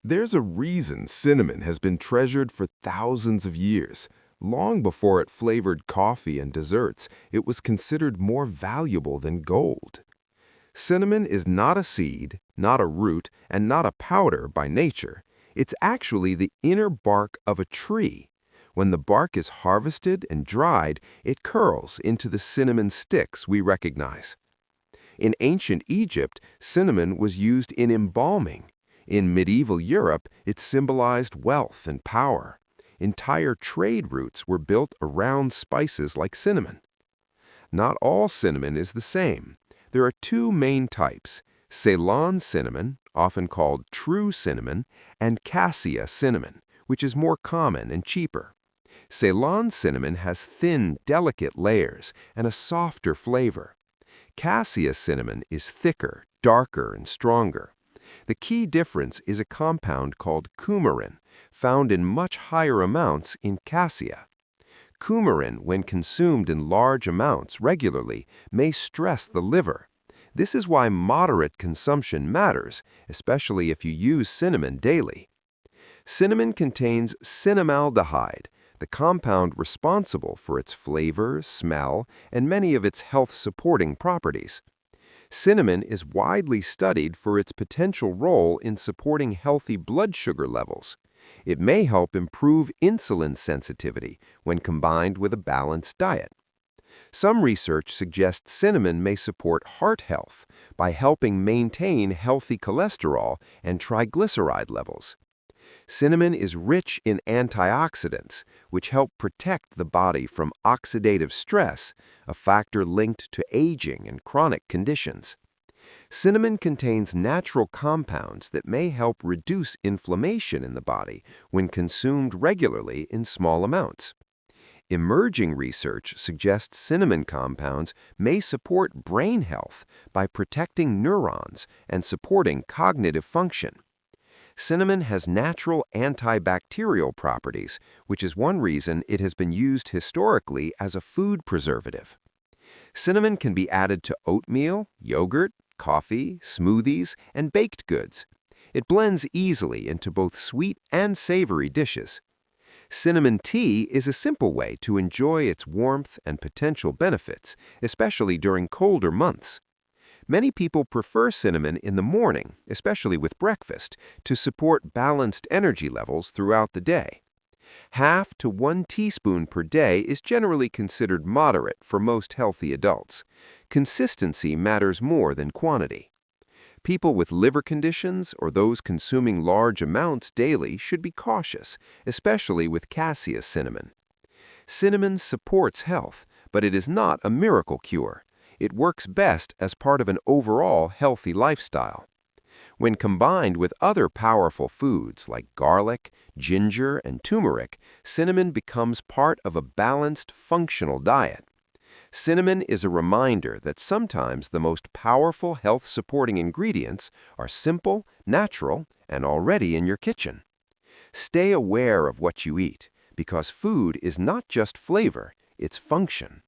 There's a reason cinnamon has been treasured for thousands of years. Long before it flavored coffee and desserts, it was considered more valuable than gold. Cinnamon is not a seed, not a root, and not a powder by nature. It's actually the inner bark of a tree. When the bark is harvested and dried, it curls into the cinnamon sticks we recognize. In ancient Egypt, cinnamon was used in embalming. In medieval Europe, it symbolized wealth and power. Entire trade routes were built around spices like cinnamon. Not all cinnamon is the same. There are two main types: Ceylon cinnamon, often called true cinnamon, and Cassia cinnamon, which is more common and cheaper. Ceylon cinnamon has thin, delicate layers and a softer flavor. Cassia cinnamon is thicker, darker, and stronger. The key difference is a compound called coumarin, found in much higher amounts in cassia. Coumarin, when consumed in large amounts regularly, may stress the liver. This is why moderate consumption matters, especially if you use cinnamon daily. Cinnamon contains cinnamaldehyde, the compound responsible for its flavor, smell, and many of its health-supporting properties. Cinnamon is widely studied for its potential role in supporting healthy blood sugar levels. It may help improve insulin sensitivity when combined with a balanced diet. Some research suggests cinnamon may support heart health by helping maintain healthy cholesterol and triglyceride levels. Cinnamon is rich in antioxidants, which help protect the body from oxidative stress, a factor linked to aging and chronic conditions. Cinnamon contains natural compounds that may help reduce inflammation in the body when consumed regularly in small amounts. Emerging research suggests cinnamon compounds may support brain health by protecting neurons and supporting cognitive function. Cinnamon has natural antibacterial properties, which is one reason it has been used historically as a food preservative. Cinnamon can be added to oatmeal, yogurt, coffee, smoothies, and baked goods. It blends easily into both sweet and savory dishes. Cinnamon tea is a simple way to enjoy its warmth and potential benefits, especially during colder months. Many people prefer cinnamon in the morning, especially with breakfast, to support balanced energy levels throughout the day. Half to 1 teaspoon per day is generally considered moderate for most healthy adults. Consistency matters more than quantity. People with liver conditions or those consuming large amounts daily should be cautious, especially with cassia cinnamon. Cinnamon supports health, but it is not a miracle cure. It works best as part of an overall healthy lifestyle. When combined with other powerful foods like garlic, ginger, and turmeric, cinnamon becomes part of a balanced, functional diet. Cinnamon is a reminder that sometimes the most powerful health-supporting ingredients are simple, natural, and already in your kitchen. Stay aware of what you eat, because food is not just flavor, it's function.